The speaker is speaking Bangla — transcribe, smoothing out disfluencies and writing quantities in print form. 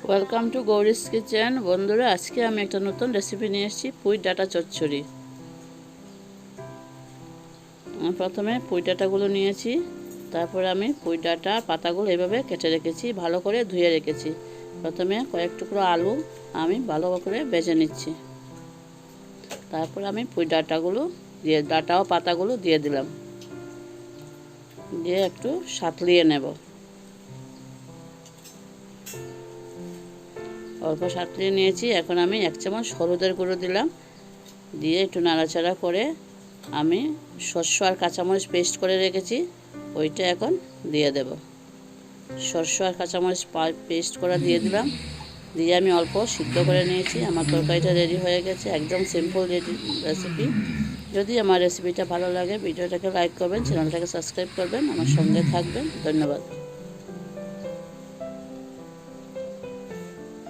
Welcome to গৌরিস kitchen. বন্ধুরা, আজকে আমি একটা নতুন রেসিপি নিয়ে এসেছি, পুঁই ডাঁটা চচ্চড়ি। আমি প্রথমে পুঁই ডাঁটাগুলো নিয়েছি, তারপরে আমি পুঁই ডাঁটা পাতাগুলো এভাবে কেটে রেখেছি, ভালো করে ধুয়ে রেখেছি। প্রথমে কয়েক টুকরো আলু আমি ভালো করে ভেজে নিচ্ছি, তারপর আমি পুঁই ডাঁটা ও পাতাগুলো দিয়ে দিলাম, দিয়ে একটু সাঁতলিয়ে নেব। অল্প সাঁতলিয়ে নিয়েছি। এখন আমি 1 চামচ হলুদের গুঁড়ো দিলাম, দিয়ে একটু নাড়াচাড়া করে আমি শস্য আর কাঁচামরিচ পেস্ট করে রেখেছি, ওইটা এখন দিয়ে দেব। শস্য আর কাঁচামরিচ পেস্ট করা দিয়ে দিলাম, দিয়ে আমি অল্প সিদ্ধ করে নিয়েছি। আমার তরকারিটা রেডি হয়ে গেছে, একদম সিম্পল রেসিপি। যদি আমার রেসিপিটা ভালো লাগে, ভিডিওটাকে লাইক করবেন, চ্যানেলটাকে সাবস্ক্রাইব করবেন, আমার সঙ্গে থাকবেন। ধন্যবাদ।